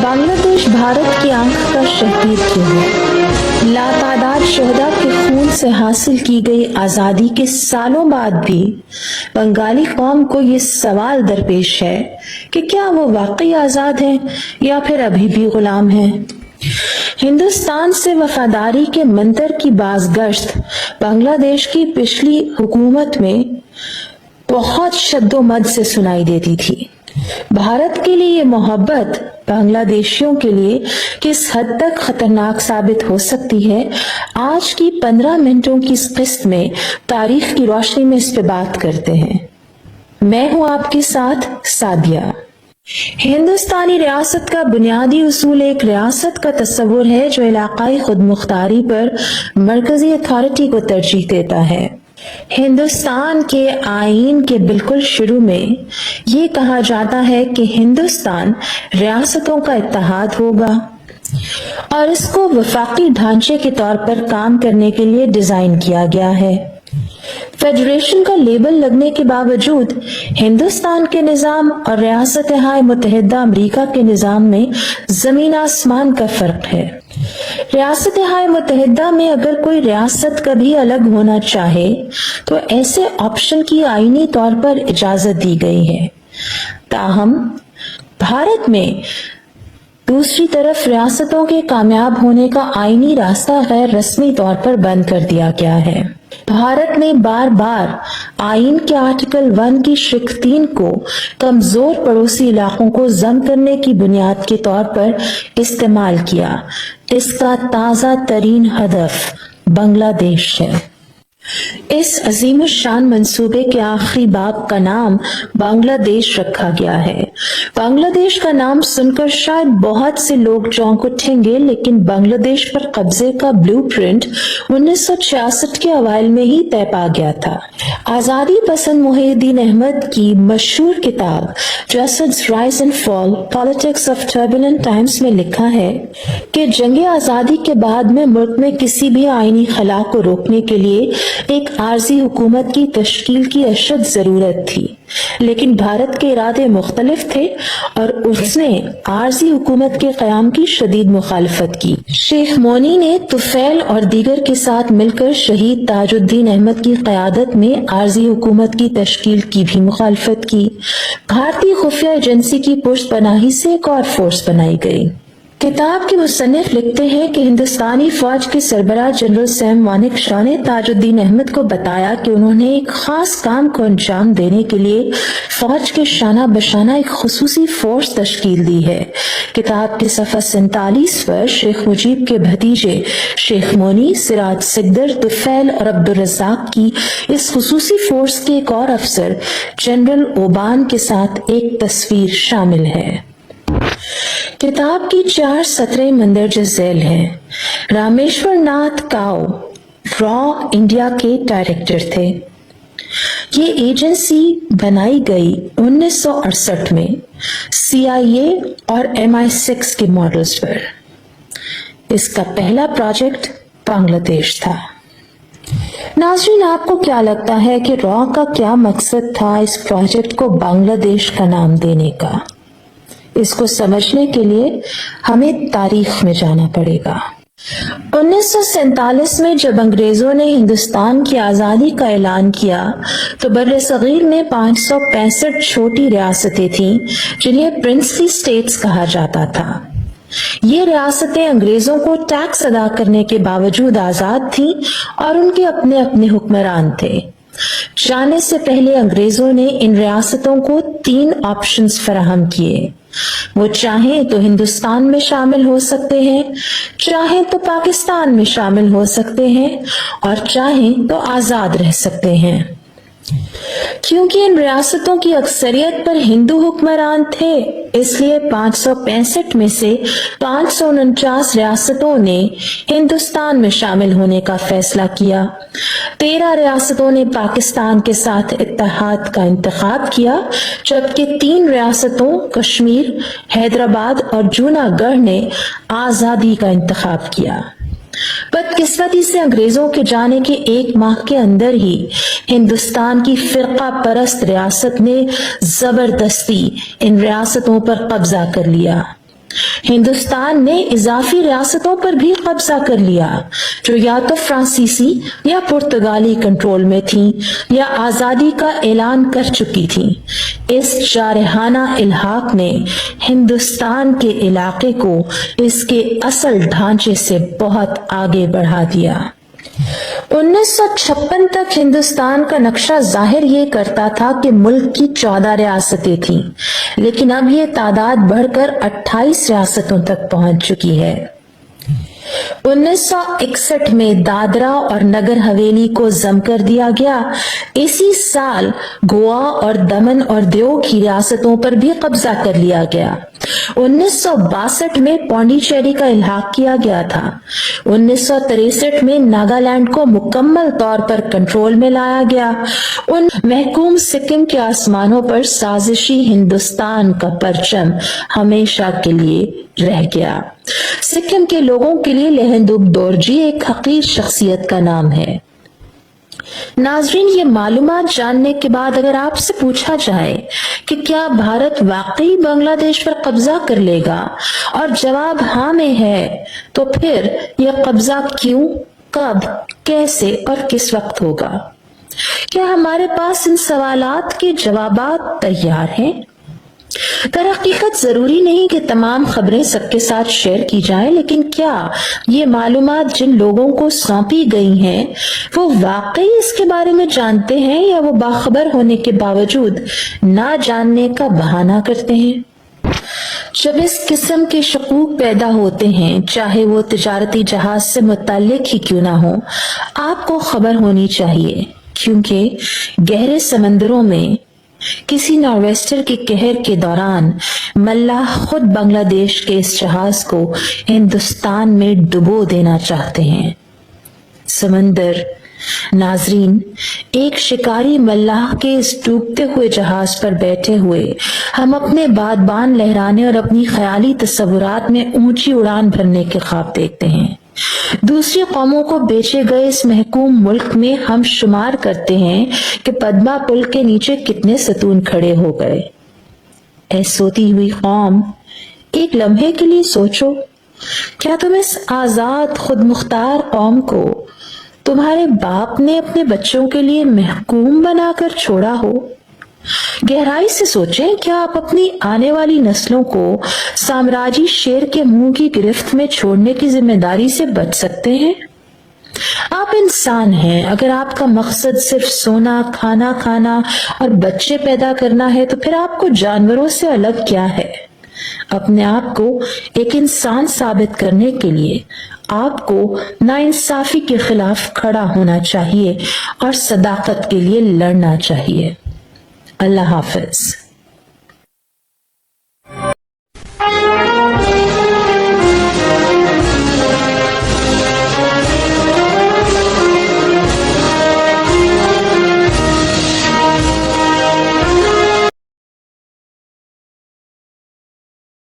बांग्लादेश भारत की आंख का शहीद क्यों है? लातादाद शहदा के खून से हासिल की गई आजादी के सालों बाद भी बंगाली कौम को ये सवाल दरपेश है कि क्या वो वाकई आजाद है या फिर अभी भी गुलाम है। हिंदुस्तान से वफादारी के मंत्र की बाज़गश्त बांग्लादेश की पिछली हुकूमत में बहुत शद्दोमद से सुनाई देती थी। भारत के लिए ये मोहब्बत बांग्लादेशियों के लिए किस हद तक खतरनाक साबित हो सकती है, आज की 15 मिनटों की इस किस्त में तारीख की रोशनी में इस पे बात करते हैं। मैं हूं आपके साथ सादिया। हिंदुस्तानी रियासत का बुनियादी उसूल एक रियासत का तस्वुर है जो इलाकाई खुदमुख्तारी पर मरकजी अथॉरिटी को तरजीह देता है। हिंदुस्तान के आईन के बिल्कुल शुरू में ये कहा जाता है कि हिंदुस्तान रियासतों का इत्तेहाद होगा और इसको वफाकी ढांचे के तौर पर काम करने के लिए डिजाइन किया गया है। फेडरेशन का लेबल लगने के बावजूद हिंदुस्तान के निजाम और रियासत-ए मुत्तहिदा अमेरिका के निजाम में जमीन आसमान का फर्क है। रियासत-ए मुत्तहिदा में अगर कोई रियासत कभी अलग होना चाहे तो ऐसे ऑप्शन की आईनी तौर पर इजाजत दी गई है। ताहम भारत में दूसरी तरफ रियासतों के कामयाब होने का आईनी रास्ता गैर रस्मी तौर पर बंद कर दिया गया है। भारत ने बार बार आईन के आर्टिकल 1 की शिक 3 को कमजोर पड़ोसी इलाकों को जम करने की बुनियाद के तौर पर इस्तेमाल किया। इसका ताजा तरीन हदफ बांग्लादेश है। इस अजीम शान मंसूबे के आखिरी बाब का नाम बांग्लादेश रखा गया है। बांग्लादेश का नाम सुनकर शायद बहुत से लोग चौंक उठेंगे, लेकिन बांग्लादेश पर कब्जे का ब्लूप्रिंट 1966 के अवाइल में ही तय पा गया था। आजादी पसंद मुहिउद्दीन अहमद की मशहूर किताब जसद्स rise and fall politics of turbulent times में लिखा है कि जंग आजादी के बाद में मुल्क में किसी भी आईनी खला को रोकने के लिए एक आर्जी हुकूमत की तश्कील की अशद जरूरत थी, लेकिन भारत के इरादे मुख्तलिफ थे और उसने आर्जी हुकूमत के क़याम की शदीद मुखालफत की। शेख मोनी ने तुफैल और दीगर के साथ मिलकर शहीद ताजुद्दीन अहमद की क़यादत में आर्जी हुकूमत की तश्कील की भी मुखालफत की। भारतीय खुफिया एजेंसी की पुष्तपनाही से एक और फोर्स बनाई गई। किताब के मुसन्निफ लिखते हैं कि हिंदुस्तानी फौज के सरबराह जनरल सैम मानेक शाह ने ताजुद्दीन अहमद को बताया कि उन्होंने एक खास काम को अंजाम देने के लिए फौज के शाना बशाना एक खुसूसी फोर्स तश्कील दी है। किताब के सफ़ा 47 पर शेख मुजीब के भतीजे शेख मोनी, सिराज सिकदर, तुफैल और अब्दुल रज़ाक की इस खुसूसी फोर्स के एक और अफसर जनरल ओबान के साथ एक तस्वीर शामिल है। किताब की 4 सतरें मंदरज झैल हैं। रामेश्वर नाथ काओ रॉ इंडिया के डायरेक्टर थे। ये एजेंसी बनाई गई 1968 में CIA और MI6 के मॉडल्स पर। इसका पहला प्रोजेक्ट बांग्लादेश था। नाज़रीन, आपको क्या लगता है कि रॉ का क्या मकसद था इस प्रोजेक्ट को बांग्लादेश का नाम देने का? इसको समझने के लिए हमें तारीख में जाना पड़ेगा। 1947 में जब अंग्रेजों ने हिंदुस्तान की आजादी का ऐलान किया तो बर्रे सगीर में 565 छोटी रियासतें थीं जिन्हें प्रिंसली स्टेट्स कहा जाता था। ये रियासतें अंग्रेजों को टैक्स अदा करने के बावजूद आजाद थीं और उनके अपने अपने हुक्मरान थे। जाने से पहले अंग्रेजों ने इन रियासतों को 3 ऑप्शंस फराहम किए। वो चाहें तो हिंदुस्तान में शामिल हो सकते हैं, चाहें तो पाकिस्तान में शामिल हो सकते हैं और चाहें तो आजाद रह सकते हैं। क्योंकि इन रियासतों की अक्सरियत पर हिंदू हुक्मरान थे, इसलिए 565 में से 549 रियासतों ने हिंदुस्तान में शामिल होने का फैसला किया। 13 रियासतों ने पाकिस्तान के साथ इत्तेहाद का इंतखाब किया, जबकि 3 रियासतों कश्मीर, हैदराबाद और जूनागढ़ ने आजादी का इंतखाब किया। बदकिस्मती से अंग्रेजों के जाने के 1 माह के अंदर ही हिंदुस्तान की फिरका परस्त रियासत ने जबरदस्ती इन रियासतों पर कब्जा कर लिया। हिंदुस्तान ने इजाफी रियासतों पर भी कब्जा कर लिया जो या तो फ्रांसीसी या पुर्तगाली कंट्रोल में थीं या आजादी का ऐलान कर चुकी थीं। इस जारहाना इल्हाक ने हिंदुस्तान के इलाके को इसके असल ढांचे से बहुत आगे बढ़ा दिया। 1956 तक हिंदुस्तान का नक्शा जाहिर ये करता था कि मुल्क की 14 रियासतें थीं, लेकिन अब ये तादाद बढ़कर 28 रियासतों तक पहुंच चुकी है। 1961 में दादरा और नगर हवेली को जम कर दिया गया। इसी साल गोवा और दमन और दिउ की रियासतों पर भी कब्जा कर लिया गया। 1962 में पौंडीचेरी का इल्हाक किया गया था। 1963 में नागालैंड को मुकम्मल तौर पर कंट्रोल में लाया गया। उन महकूम सिक्किम के आसमानों पर साजिशी हिंदुस्तान का परचम हमेशा के लिए रह गया। सिक्किम के लोगों के लिए लेहेंदुक दोरजी एक हकीर शख्सियत का नाम है। नाजरीन, ये मालूमात जानने के बाद अगर आपसे पूछा जाए कि क्या भारत वाकई बांग्लादेश पर कब्जा कर लेगा और जवाब हाँ में है, तो फिर यह कब्जा क्यों, कब, कैसे और किस वक्त होगा? क्या हमारे पास इन सवालात के जवाबात तैयार हैं? दरहकीकत जरूरी नहीं कि तमाम खबरें सबके साथ शेयर की जाएं, लेकिन क्या ये मालूमात जिन लोगों को सौंपी गई हैं वो वाकई इसके बारे में जानते हैं या वो बाखबर होने के बावजूद ना जानने का बहाना करते हैं? जब इस किस्म के शकूक पैदा होते हैं, चाहे वो तिजारती जहाज से मुताल्लिक ही क्यों ना हो, आपको खबर होनी चाहिए, क्योंकि गहरे समंदरों में किसी नॉर्वेस्टर के कहर के दौरान मल्लाह खुद बांग्लादेश के इस जहाज को हिंदुस्तान में डुबो देना चाहते हैं। समंदर नाजरीन, एक शिकारी मल्लाह के इस डूबते हुए जहाज पर बैठे हुए हम अपने बादबान लहराने और अपनी ख्याली तस्वुरात में ऊंची उड़ान भरने के ख्वाब देखते हैं। दूसरी कौमों को बेचे गए इस महकूम मुल्क में हम शुमार करते हैं कि पद्मा पुल के नीचे कितने सतून खड़े हो गए। ऐ सोती हुई कौम, एक लम्हे के लिए सोचो, क्या तुम इस आजाद खुद मुख्तार कौम को तुम्हारे बाप ने अपने बच्चों के लिए महकूम बनाकर छोड़ा हो? गहराई से सोचें, क्या आप अपनी आने वाली नस्लों को साम्राज्यी शेर के मुंह की गिरफ्त में छोड़ने की जिम्मेदारी से बच सकते हैं? आप इंसान हैं। अगर आपका मकसद सिर्फ सोना, खाना खाना और बच्चे पैदा करना है, तो फिर आपको जानवरों से अलग क्या है? अपने आप को एक इंसान साबित करने के लिए आपको नाइंसाफी के खिलाफ खड़ा होना चाहिए और सदाकत के लिए लड़ना चाहिए। अल्लाह हाफिज।